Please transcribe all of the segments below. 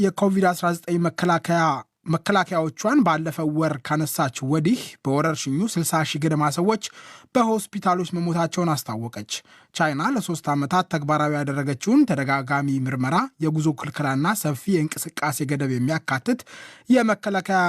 የኮቪድ-19 መከላከያዎቿን ባለፈው ወር ካነሳች ወዲህ በወረርሽኙ 60 ሺህ ገደማ ሰዎች በሆስፒታሎች መሞታቸውን አስታወቀች። ቻይና ለ3 ዓመታት ተግባራዊ ያደረገችውን ተደጋጋሚ ምርመራ፣ የጉዞ ክልከላና ሰፊ የእንቅስቃሴ ገደብ የሚያካትት የመከላከያ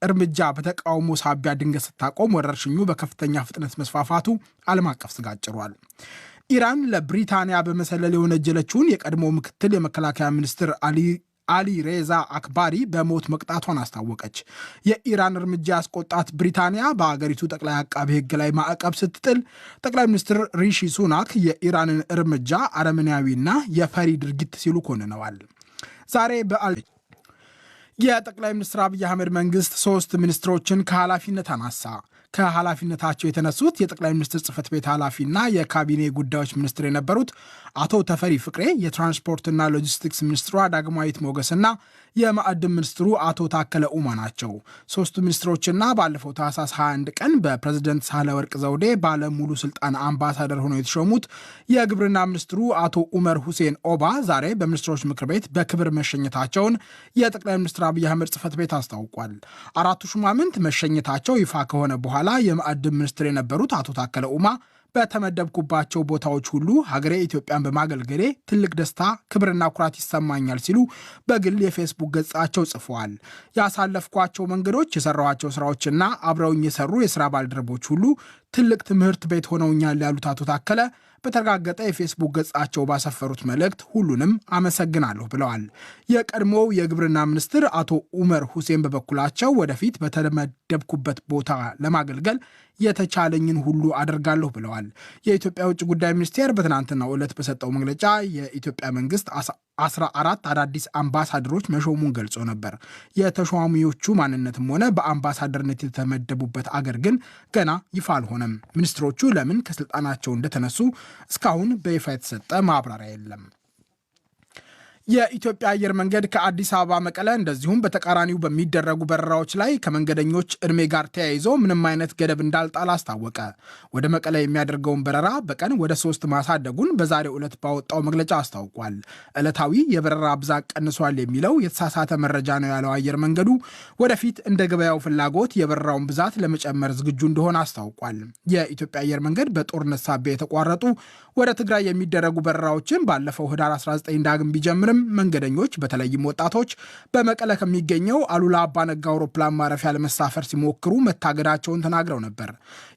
እርምጃ በተቃውሞ ሳቢያ ድንገት ስታቆም ወረርሽኙ በከፍተኛ ፍጥነት መስፋፋቱ ዓለም አቀፍ ስጋት ጭሯል። ኢራን ለብሪታንያ በመሰለል የወነጀለችውን የቀድሞ ምክትል የመከላከያ ሚኒስትር አሊ ሬዛ አክባሪ በሞት መቅጣቷን አስታወቀች። የኢራን እርምጃ ያስቆጣት ብሪታንያ በአገሪቱ ጠቅላይ አቃቤ ሕግ ላይ ማዕቀብ ስትጥል ጠቅላይ ሚኒስትር ሪሺ ሱናክ የኢራንን እርምጃ አረመኔያዊና የፈሪ ድርጊት ሲሉ ኮንነዋል። ዛሬ የጠቅላይ ሚኒስትር አብይ አህመድ መንግስት 3 ሚኒስትሮችን ከኃላፊነት አነሳ። ከኃላፊነታቸው የተነሱት የጠቅላይ ሚኒስትር ጽህፈት ቤት ኃላፊና የካቢኔ ጉዳዮች ሚኒስትር የነበሩት አቶ ተፈሪ ፍቅሬ፣ የትራንስፖርትና ሎጂስቲክስ ሚኒስትሯ ዳግማዊት ሞገስና የማዕድን ሚኒስትሩ አቶ ታከለ ኡማ ናቸው። 3ቱ ሚኒስትሮችና ባለፈው ታህሳስ 21 ቀን በፕሬዝደንት ሳህለወርቅ ዘውዴ ባለሙሉ ስልጣን አምባሳደር ሆነው የተሾሙት የግብርና ሚኒስትሩ አቶ ኡመር ሁሴን ኦባ ዛሬ በሚኒስትሮች ምክር ቤት በክብር መሸኘታቸውን የጠቅላይ ሚኒስትር አብይ አህመድ ጽህፈት ቤት አስታውቋል። 4ቱ ሹማምንት መሸኘታቸው ይፋ ከሆነ በኋላ የማዕድን ሚኒስትር የነበሩት አቶ ታከለ ኡማ በተመደብኩባቸው ቦታዎች ሁሉ ሀገሬ ኢትዮጵያን በማገልገሌ ትልቅ ደስታ፣ ክብርና ኩራት ይሰማኛል ሲሉ በግል የፌስቡክ ገጻቸው ጽፈዋል። ያሳለፍኳቸው መንገዶች፣ የሰራኋቸው ስራዎችና አብረውኝ የሰሩ የስራ ባልደረቦች ሁሉ ትልቅ ትምህርት ቤት ሆነውኛል ያሉት አቶ ታከለ በተረጋገጠ የፌስቡክ ገጻቸው ባሰፈሩት መልእክት ሁሉንም አመሰግናለሁ ብለዋል። የቀድሞው የግብርና ሚኒስትር አቶ ኡመር ሁሴን በበኩላቸው ወደፊት በተመደብኩበት ቦታ ለማገልገል የተቻለኝን ሁሉ አደርጋለሁ ብለዋል። የኢትዮጵያ ውጭ ጉዳይ ሚኒስቴር በትናንትናው ዕለት በሰጠው መግለጫ የኢትዮጵያ መንግስት 14 አዳዲስ አምባሳደሮች መሾሙን ገልጾ ነበር። የተሿሚዎቹ ማንነትም ሆነ በአምባሳደርነት የተመደቡበት አገር ግን ገና ይፋ አልሆነም። ሚኒስትሮቹ ለምን ከስልጣናቸው እንደተነሱ እስካሁን በይፋ የተሰጠ ማብራሪያ የለም። የኢትዮጵያ አየር መንገድ ከአዲስ አበባ መቀለ፣ እንደዚሁም በተቃራኒው በሚደረጉ በረራዎች ላይ ከመንገደኞች ዕድሜ ጋር ተያይዞ ምንም አይነት ገደብ እንዳልጣል አስታወቀ። ወደ መቀለ የሚያደርገውን በረራ በቀን ወደ 3 ማሳደጉን በዛሬው ዕለት ባወጣው መግለጫ አስታውቋል። ዕለታዊ የበረራ ብዛት ቀንሷል የሚለው የተሳሳተ መረጃ ነው ያለው አየር መንገዱ ወደፊት እንደ ገበያው ፍላጎት የበረራውን ብዛት ለመጨመር ዝግጁ እንደሆነ አስታውቋል። የኢትዮጵያ አየር መንገድ በጦርነት ሳቢያ የተቋረጡ ወደ ትግራይ የሚደረጉ በረራዎችን ባለፈው ህዳር 19 ዳግም ቢጀምርም መንገደኞች በተለይም ወጣቶች በመቀለ ከሚገኘው አሉላ አባነጋ አውሮፕላን ማረፊያ ለመሳፈር ሲሞክሩ መታገዳቸውን ተናግረው ነበር።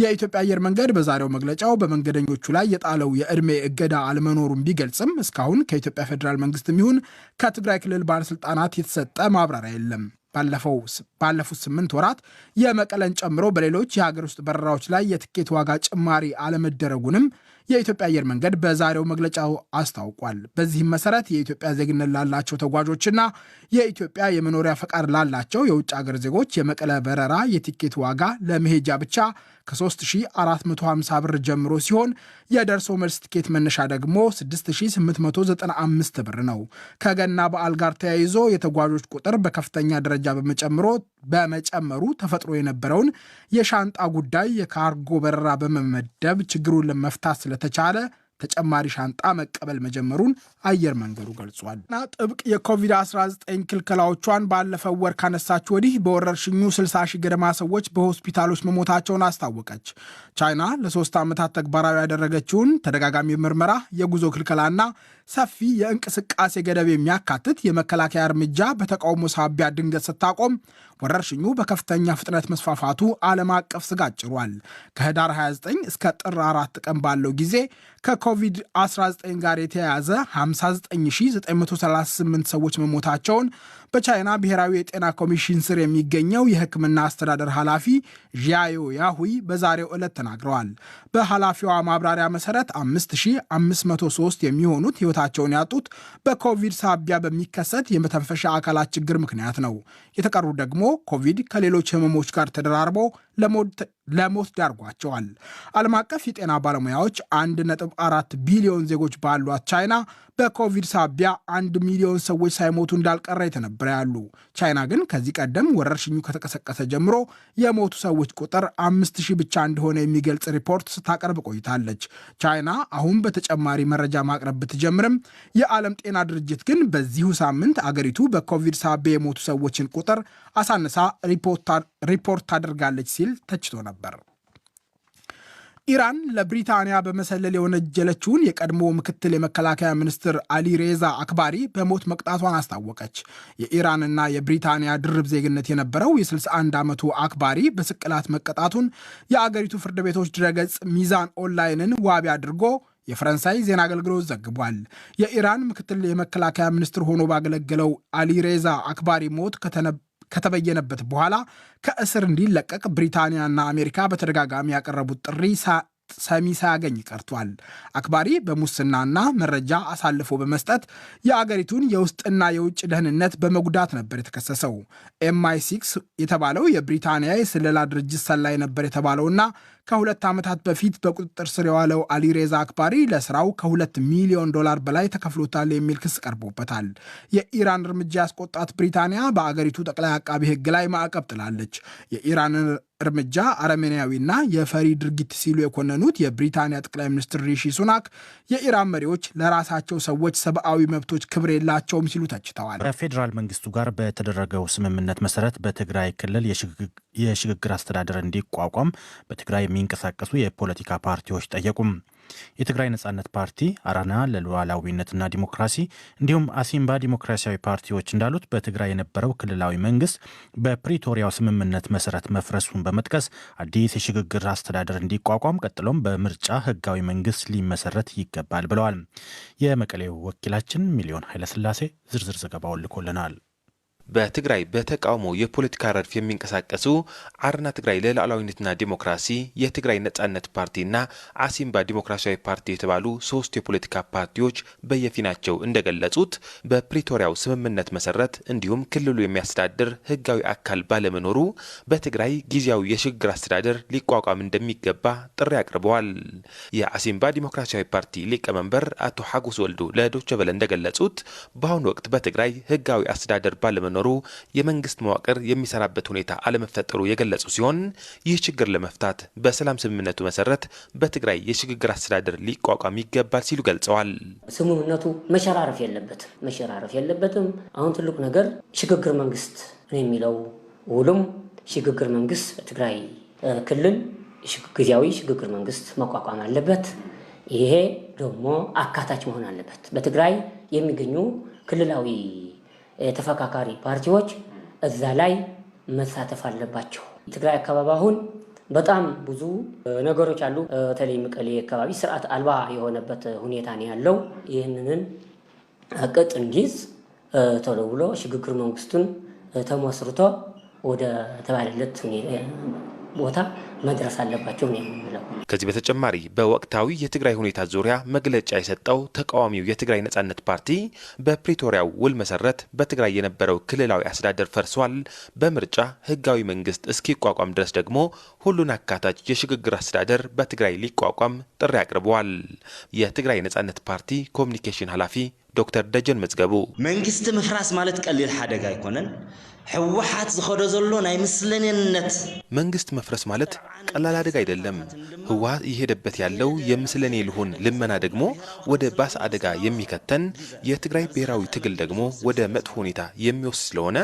የኢትዮጵያ አየር መንገድ በዛሬው መግለጫው በመንገደኞቹ ላይ የጣለው የዕድሜ እገዳ አለመኖሩን ቢገልጽም እስካሁን ከኢትዮጵያ ፌዴራል መንግስትም ይሁን ከትግራይ ክልል ባለስልጣናት የተሰጠ ማብራሪያ የለም። ባለፉት 8 ወራት የመቀለን ጨምሮ በሌሎች የሀገር ውስጥ በረራዎች ላይ የትኬት ዋጋ ጭማሪ አለመደረጉንም የኢትዮጵያ አየር መንገድ በዛሬው መግለጫው አስታውቋል። በዚህም መሰረት የኢትዮጵያ ዜግነት ላላቸው ተጓዦችና የኢትዮጵያ የመኖሪያ ፈቃድ ላላቸው የውጭ ሀገር ዜጎች የመቀለ በረራ የቲኬት ዋጋ ለመሄጃ ብቻ ከ3450 ብር ጀምሮ ሲሆን የደርሶ መልስ ቲኬት መነሻ ደግሞ 6895 ብር ነው። ከገና በዓል ጋር ተያይዞ የተጓዦች ቁጥር በከፍተኛ ደረጃ በመጨመሩ ተፈጥሮ የነበረውን የሻንጣ ጉዳይ የካርጎ በረራ በመመደብ ችግሩን ለመፍታት ስለተቻለ ተጨማሪ ሻንጣ መቀበል መጀመሩን አየር መንገዱ ገልጿል። ጥብቅ የኮቪድ-19 ክልከላዎቿን ባለፈው ወር ካነሳች ወዲህ በወረርሽኙ 60 ሺህ ገደማ ሰዎች በሆስፒታሎች መሞታቸውን አስታወቀች። ቻይና ለ3 ዓመታት ተግባራዊ ያደረገችውን ተደጋጋሚ ምርመራ፣ የጉዞ ክልከላና ሰፊ የእንቅስቃሴ ገደብ የሚያካትት የመከላከያ እርምጃ በተቃውሞ ሳቢያ ድንገት ስታቆም ወረርሽኙ በከፍተኛ ፍጥነት መስፋፋቱ ዓለም አቀፍ ስጋት ጭሯል። ከህዳር 29 እስከ ጥር 4 ቀን ባለው ጊዜ ከኮቪድ-19 ጋር የተያያዘ 59938 ሰዎች መሞታቸውን በቻይና ብሔራዊ የጤና ኮሚሽን ስር የሚገኘው የሕክምና አስተዳደር ኃላፊ ዢያዮ ያሁይ በዛሬው ዕለት ተናግረዋል። በኃላፊዋ ማብራሪያ መሰረት 5503 የሚሆኑት ሕይወታቸውን ያጡት በኮቪድ ሳቢያ በሚከሰት የመተንፈሻ አካላት ችግር ምክንያት ነው። የተቀሩ ደግሞ ኮቪድ ከሌሎች ህመሞች ጋር ተደራርቦ ለሞት ዳርጓቸዋል። ዓለም አቀፍ የጤና ባለሙያዎች 1.4 ቢሊዮን ዜጎች ባሏት ቻይና በኮቪድ ሳቢያ 1 ሚሊዮን ሰዎች ሳይሞቱ እንዳልቀረ የተነበረ ያሉ። ቻይና ግን ከዚህ ቀደም ወረርሽኙ ከተቀሰቀሰ ጀምሮ የሞቱ ሰዎች ቁጥር 5000 ብቻ እንደሆነ የሚገልጽ ሪፖርት ስታቀርብ ቆይታለች። ቻይና አሁን በተጨማሪ መረጃ ማቅረብ ብትጀምርም የዓለም ጤና ድርጅት ግን በዚሁ ሳምንት አገሪቱ በኮቪድ ሳቢያ የሞቱ ሰዎችን ቁጥር አሳንሳ ሪፖርት ታደርጋለች ሲል ተችቶ ነበር። ኢራን ለብሪታንያ በመሰለል የወነጀለችውን የቀድሞ ምክትል የመከላከያ ሚኒስትር አሊ ሬዛ አክባሪ በሞት መቅጣቷን አስታወቀች። የኢራንና የብሪታንያ ድርብ ዜግነት የነበረው የ61 ዓመቱ አክባሪ በስቅላት መቀጣቱን የአገሪቱ ፍርድ ቤቶች ድረገጽ ሚዛን ኦንላይንን ዋቢ አድርጎ የፈረንሳይ ዜና አገልግሎት ዘግቧል። የኢራን ምክትል የመከላከያ ሚኒስትር ሆኖ ባገለገለው አሊ ሬዛ አክባሪ ሞት ከተበየነበት በኋላ ከእስር እንዲለቀቅ ብሪታንያና አሜሪካ በተደጋጋሚ ያቀረቡት ጥሪ ሰሚ ሳያገኝ ቀርቷል። አክባሪ በሙስናና መረጃ አሳልፎ በመስጠት የአገሪቱን የውስጥና የውጭ ደህንነት በመጉዳት ነበር የተከሰሰው። MI6 የተባለው የብሪታንያ የስለላ ድርጅት ሰላይ ነበር የተባለውና ከ2 ዓመታት በፊት በቁጥጥር ስር የዋለው አሊሬዛ አክባሪ ለስራው $2 ሚሊዮን በላይ ተከፍሎታል የሚል ክስ ቀርቦበታል። የኢራን እርምጃ ያስቆጣት ብሪታንያ በአገሪቱ ጠቅላይ አቃቢ ሕግ ላይ ማዕቀብ ጥላለች። የኢራንን እርምጃ አረመኔያዊና የፈሪ ድርጊት ሲሉ የኮነኑት የብሪታንያ ጠቅላይ ሚኒስትር ሪሺ ሱናክ የኢራን መሪዎች ለራሳቸው ሰዎች ሰብአዊ መብቶች ክብር የላቸውም ሲሉ ተችተዋል። ከፌዴራል መንግስቱ ጋር በተደረገው ስምምነት መሰረት በትግራይ ክልል የሽግግር አስተዳደር እንዲቋቋም በትግራይ የሚንቀሳቀሱ የፖለቲካ ፓርቲዎች ጠየቁም። የትግራይ ነጻነት ፓርቲ፣ አረና ለሉዓላዊነትና ዲሞክራሲ እንዲሁም አሲምባ ዲሞክራሲያዊ ፓርቲዎች እንዳሉት በትግራይ የነበረው ክልላዊ መንግስት በፕሪቶሪያው ስምምነት መሰረት መፍረሱን በመጥቀስ አዲስ የሽግግር አስተዳደር እንዲቋቋም ቀጥሎም በምርጫ ህጋዊ መንግስት ሊመሰረት ይገባል ብለዋል። የመቀሌው ወኪላችን ሚሊዮን ኃይለስላሴ ዝርዝር ዘገባውን ልኮልናል። በትግራይ በተቃውሞ የፖለቲካ ረድፍ የሚንቀሳቀሱ አረና ትግራይ ለሉዓላዊነትና ዲሞክራሲ፣ የትግራይ ነጻነት ፓርቲና አሲምባ ዲሞክራሲያዊ ፓርቲ የተባሉ 3 የፖለቲካ ፓርቲዎች በየፊናቸው እንደገለጹት በፕሪቶሪያው ስምምነት መሰረት እንዲሁም ክልሉ የሚያስተዳድር ህጋዊ አካል ባለመኖሩ በትግራይ ጊዜያዊ የሽግግር አስተዳደር ሊቋቋም እንደሚገባ ጥሪ አቅርበዋል። የአሲምባ ዲሞክራሲያዊ ፓርቲ ሊቀመንበር አቶ ሐጎስ ወልዱ ለዶይቼ ቬለ እንደገለጹት በአሁኑ ወቅት በትግራይ ህጋዊ አስተዳደር ባለመኖሩ የመንግስት መዋቅር የሚሰራበት ሁኔታ አለመፈጠሩ የገለጹ ሲሆን ይህ ችግር ለመፍታት በሰላም ስምምነቱ መሰረት በትግራይ የሽግግር አስተዳደር ሊቋቋም ይገባል ሲሉ ገልጸዋል። ስምምነቱ መሸራረፍ የለበትም። አሁን ትልቁ ነገር ሽግግር መንግስት ነው የሚለው ውሉም ሽግግር መንግስት በትግራይ ክልል ጊዜያዊ ሽግግር መንግስት መቋቋም አለበት። ይሄ ደግሞ አካታች መሆን አለበት። በትግራይ የሚገኙ ክልላዊ ተፈካካሪ ፓርቲዎች እዛ ላይ መሳተፍ አለባቸው። ትግራይ አካባቢ አሁን በጣም ብዙ ነገሮች አሉ። በተለይ መቀሌ አካባቢ ስርዓት አልባ የሆነበት ሁኔታ ነው ያለው። ይህንን ቅጥ እንዲይዝ ቶሎ ብሎ ሽግግር መንግስቱን ተመስርቶ ወደ ተባለለት ቦታ መድረስ አለባቸው ነው የሚለው። ከዚህ በተጨማሪ በወቅታዊ የትግራይ ሁኔታ ዙሪያ መግለጫ የሰጠው ተቃዋሚው የትግራይ ነጻነት ፓርቲ በፕሪቶሪያው ውል መሰረት በትግራይ የነበረው ክልላዊ አስተዳደር ፈርሷል፣ በምርጫ ህጋዊ መንግስት እስኪቋቋም ድረስ ደግሞ ሁሉን አካታች የሽግግር አስተዳደር በትግራይ ሊቋቋም ጥሪ አቅርበዋል። የትግራይ ነጻነት ፓርቲ ኮሚኒኬሽን ኃላፊ ዶክተር ደጀን መዝገቡ መንግስት ምፍራስ ማለት ቀሊል ሓደጋ አይኮነን ህወሓት ዝኸዶ ዘሎ ናይ ምስለኔነት መንግስት መፍረስ ማለት ቀላል አደጋ አይደለም። ህወሓት እየሄደበት ያለው የምስለኔ ልሁን ልመና ደግሞ ወደ ባስ አደጋ የሚከተን የትግራይ ብሔራዊ ትግል ደግሞ ወደ መጥፎ ሁኔታ የሚወስድ ስለሆነ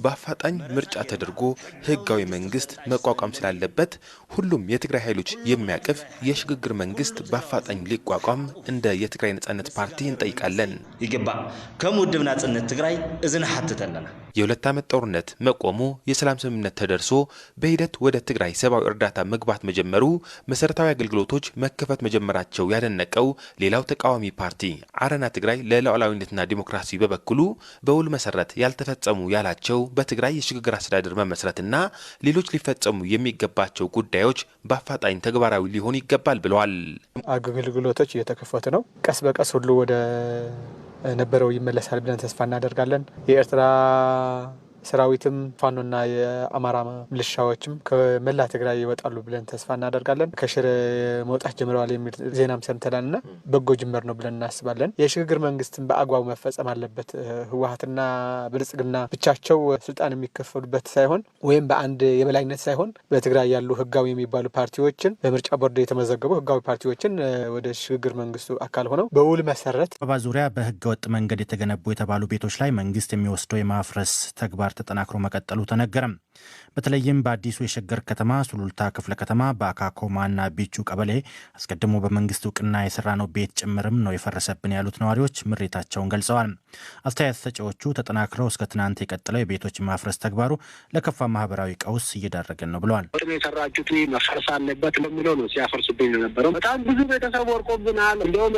በአፋጣኝ ምርጫ ተደርጎ ህጋዊ መንግስት መቋቋም ስላለበት ሁሉም የትግራይ ኃይሎች የሚያቅፍ የሽግግር መንግስት በአፋጣኝ ሊቋቋም እንደ የትግራይ ነጻነት ፓርቲ እንጠይቃለን። ይገባ ከሙድብ ናጽነት ትግራይ እዝን ሐተተለና የ2 ዓመት ጦርነት መቆሙ፣ የሰላም ስምምነት ተደርሶ በሂደት ወደ ትግራይ ሰብአዊ እርዳታ መግባት መጀመሩ፣ መሰረታዊ አገልግሎቶች መከፈት መጀመራቸው ያደነቀው ሌላው ተቃዋሚ ፓርቲ አረና ትግራይ ለሉዓላዊነትና ዲሞክራሲ በበኩሉ በውል መሰረት ያልተፈጸሙ ያላቸው በትግራይ የሽግግር አስተዳደር መመስረትና ሌሎች ሊፈጸሙ የሚገባቸው ጉዳዮች በአፋጣኝ ተግባራዊ ሊሆኑ ይገባል ብለዋል። አገልግሎቶች እየተከፈቱ ነው። ቀስ በቀስ ሁሉ ወደ ነበረው ይመለሳል ብለን ተስፋ እናደርጋለን። የኤርትራ ሰራዊትም ፋኖና የአማራ ሚሊሻዎችም ከመላ ትግራይ ይወጣሉ ብለን ተስፋ እናደርጋለን። ከሽረ መውጣት ጀምረዋል የሚል ዜናም ሰምተናልና በጎ ጅምር ነው ብለን እናስባለን። የሽግግር መንግስትን በአግባቡ መፈጸም አለበት። ህወሓትና ብልጽግና ብቻቸው ስልጣን የሚከፈሉበት ሳይሆን ወይም በአንድ የበላይነት ሳይሆን በትግራይ ያሉ ህጋዊ የሚባሉ ፓርቲዎችን በምርጫ ቦርድ የተመዘገቡ ህጋዊ ፓርቲዎችን ወደ ሽግግር መንግስቱ አካል ሆነው በውል መሰረት በዙሪያ በህገወጥ መንገድ የተገነቡ የተባሉ ቤቶች ላይ መንግስት የሚወስደው የማፍረስ ተግባር ተጠናክሮ መቀጠሉ ተነገረም። በተለይም በአዲሱ የሸገር ከተማ ሱሉልታ ክፍለ ከተማ በአካኮማና ቢቹ ቀበሌ አስቀድሞ በመንግስት እውቅና የሰራነው ቤት ጭምርም ነው የፈረሰብን ያሉት ነዋሪዎች ምሬታቸውን ገልጸዋል። አስተያየት ሰጪዎቹ ተጠናክረው እስከ ትናንት የቀጠለው የቤቶች ማፍረስ ተግባሩ ለከፋ ማህበራዊ ቀውስ እየዳረገን ነው ብለዋል። የሰራችሁት መፈረስ አለበት በሚለው ነው ሲያፈርሱብኝ የነበረው። በጣም ብዙ ቤተሰብ ወርቆብናል። እንደውም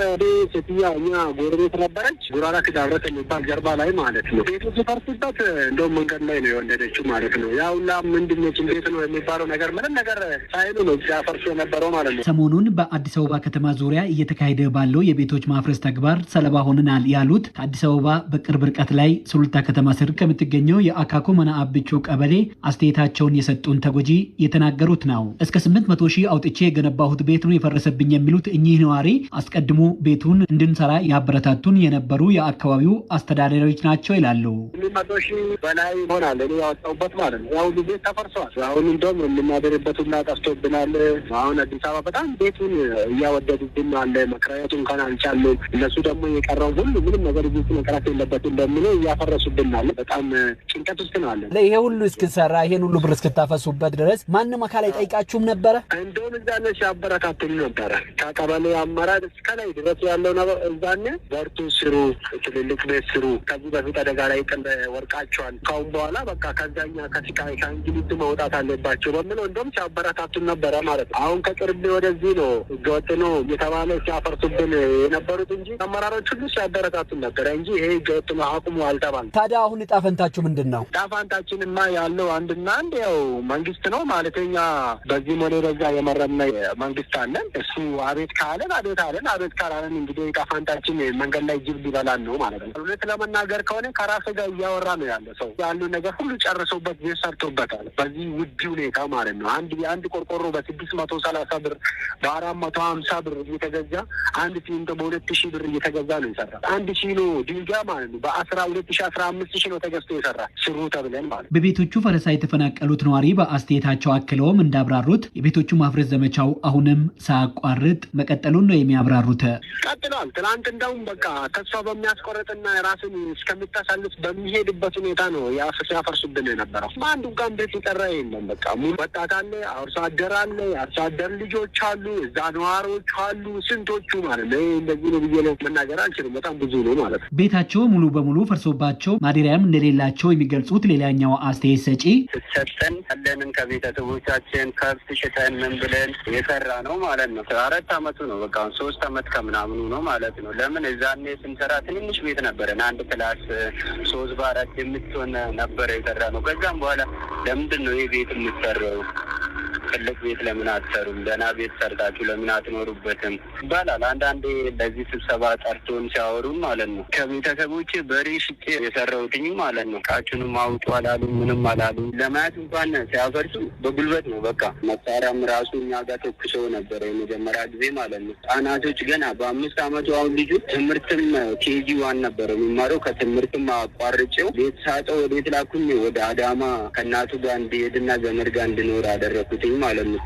ሴትያ እኛ ጎረቤት ነበረች ጉራራ ክዳብረት የሚባል ጀርባ ላይ ማለት ነው። ቤቱ ሲፈርስበት እንደውም መንገድ ላይ ነው የወለደችው ማለት ነው። ያውላ ምንድነች እንዴት ነው የሚባለው ነገር ምንም ነገር ሳይሉ ነው ሲያፈርሱ የነበረው ማለት ነው። ሰሞኑን በአዲስ አበባ ከተማ ዙሪያ እየተካሄደ ባለው የቤቶች ማፍረስ ተግባር ሰለባ ሆነናል ያሉት ከአዲስ አበባ በቅርብ ርቀት ላይ ሱሉልታ ከተማ ስር ከምትገኘው የአካኮመና አብቾ ቀበሌ አስተያየታቸውን የሰጡን ተጎጂ የተናገሩት ነው። እስከ 800 ሺህ አውጥቼ የገነባሁት ቤት ነው የፈረሰብኝ የሚሉት እኚህ ነዋሪ አስቀድሞ ቤቱን እንድንሰራ ያበረታቱን የነበሩ የአካባቢው አስተዳዳሪዎች ናቸው ይላሉ። 800 ሺህ በላይ ይሆናል እኔ ያወጣሁበት ማለት ነው። ያው ቤት ተፈርሷል። አሁን እንደውም የምናደርበት ሁላ ጠፍቶብናል። አሁን አዲስ አበባ በጣም ቤቱን እያወደዱብን አለ። መከራየቱን እንኳን አልቻልንም። እነሱ ደግሞ የቀረው ሁሉ ምንም ነገር ቤቱ መከራት የለበትም በሚለው እያፈረሱብን አለ። በጣም ጭንቀት ውስጥ ነው አለ። ይሄ ሁሉ እስክሰራ ይሄን ሁሉ ብር እስክታፈሱበት ድረስ ማንም አካል አይጠይቃችሁም ነበረ? እንደውም እዛኔ ሲያበረታቱኝ ነበረ። ከቀበሌ አመራር እስከ ላይ ድረስ ያለው ነገር እዛኔ በርቱ፣ ስሩ፣ ትልልቅ ቤት ስሩ። ከዚህ በፊት አደጋ ላይ ወርቃቸዋል። ካሁን በኋላ በቃ ከዛኛ ከስቃይ ከእንግሊዝ መውጣት አለባቸው በሚለው እንደውም ሲያበረታቱን ነበረ ማለት ነው። አሁን ከቅርብ ወደዚህ ነው ህገወጥ ነው የተባለ ሲያፈርሱብን የነበሩት እንጂ አመራሮች ሁሉ ሲያበረታቱን ነበረ እንጂ ይሄ ህገወጥ ነው አቁሙ አልተባለም። ታዲያ አሁን ዕጣ ፈንታችሁ ምንድን ነው? ዕጣ ፈንታችንማ ያለው አንድና አንድ ያው መንግስት ነው ማለተኛ በዚህ ሞኔ በዛ የመረና መንግስት አለን። እሱ አቤት ካለን አቤት አለን፣ አቤት ካላለን እንግዲህ ዕጣ ፈንታችን መንገድ ላይ ጅብ ሊበላን ነው ማለት ነው። እውነት ለመናገር ከሆነ ከራስ ጋር እያወራ ነው ያለ ሰው ያለው ነገር ሁሉ ጨርሰውበት ቤት ሰርቶበታል። በዚህ ውድ ሁኔታ ማለት ነው። አንድ ቆርቆሮ በ630 ብር በ450 ብር እየተገዛ አንድ ሲንቶ በ2000 ብር እየተገዛ ነው ይሰራ። አንድ ኪሎ ድንጋይ ማለት ነው በ12015 ነው ተገዝቶ ይሰራ ስሩ ተብለን ማለት ነው። በቤቶቹ ፈረሳ የተፈናቀሉት ነዋሪ በአስተያየታቸው አክለውም እንዳብራሩት የቤቶቹ ማፍረስ ዘመቻው አሁንም ሳያቋርጥ መቀጠሉን ነው የሚያብራሩት። ቀጥሏል። ትናንት እንደውም በቃ ተስፋ በሚያስቆርጥና ራስን እስከምታሳልፍ በሚሄድበት ሁኔታ ነው ያፈርሱብን የነበረው። አንዱ እንኳን ቤት የቀረ የለም። በቃ ሙሉ ወጣት አለ፣ አርሶ አደር አለ፣ አርሶ አደር ልጆች አሉ፣ እዛ ነዋሪዎች አሉ። ስንቶቹ ማለት ነው እንደዚህ ነው ብዬ መናገር አልችልም። በጣም ብዙ ነው ማለት ነው። ቤታቸው ሙሉ በሙሉ ፈርሶባቸው ማደሪያም እንደሌላቸው የሚገልጹት ሌላኛው አስተያየት ሰጪ ሰጠን ያለንን ከቤተሰቦቻችን ከብት ሽጠን ምን ብለን የሰራ ነው ማለት ነው። 4 አመቱ ነው በቃ 3 አመት ከምናምኑ ነው ማለት ነው። ለምን እዛኔ ስንሰራ ትንንሽ ቤት ነበረን። አንድ ክላስ 3 በ4 የምትሆን ነበረ የሰራ ነው። ከዛም በኋላ ለምንድን ነው ይህ ቤት የምትሰራው? ትልቅ ቤት ለምን አትሰሩም? ደህና ቤት ሰርታችሁ ለምን አትኖሩበትም ይባላል። አንዳንዴ ለዚህ ስብሰባ ጠርቶን ሲያወሩን ማለት ነው ከቤተሰቦች በሬ ሽጬ የሰራሁትኝ ማለት ነው። ቃችንም አውጡ አላሉ፣ ምንም አላሉ። ለማየት እንኳን ሲያፈርሱ በጉልበት ነው በቃ። መሳሪያም ራሱ እኛ ጋር ተኩሰው ነበረ የመጀመሪያ ጊዜ ማለት ነው። ህጻናቶች ገና በ5 አመቱ አሁን ልጁ ትምህርትም KG1 ነበረ የሚማረው። ከትምህርትም አቋርጬው ቤት ሳጠው ወዴት ላኩኝ? ወደ አዳማ ከእናቱ ጋር እንዲሄድና ዘመድ ጋር እንድኖር አደረኩትኝ ማለት ነው።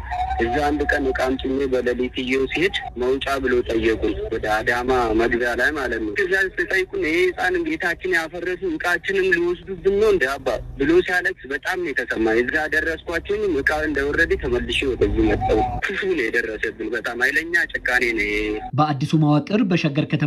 እዛ አንድ ቀን እቃም ጭኜ በሌሊት ይዤው ሲሄድ መውጫ ብሎ ጠየቁን፣ ወደ አዳማ መግቢያ ላይ ማለት ነው። እዛ ሲጠይቁን ይሄ ህፃን ቤታችን ያፈረሱ እቃችንም ሊወስዱብን ነው እንደ አባ ብሎ ሲያለቅስ በጣም ነው የተሰማኝ። እዛ ደረስኳቸውም እቃ እንደወረደ ተመልሼ ወደዚህ መጣሁ። ክፉ ነው የደረሰብን። በጣም ኃይለኛ ጭካኔ ነው። በአዲሱ መዋቅር በሸገር ከተማ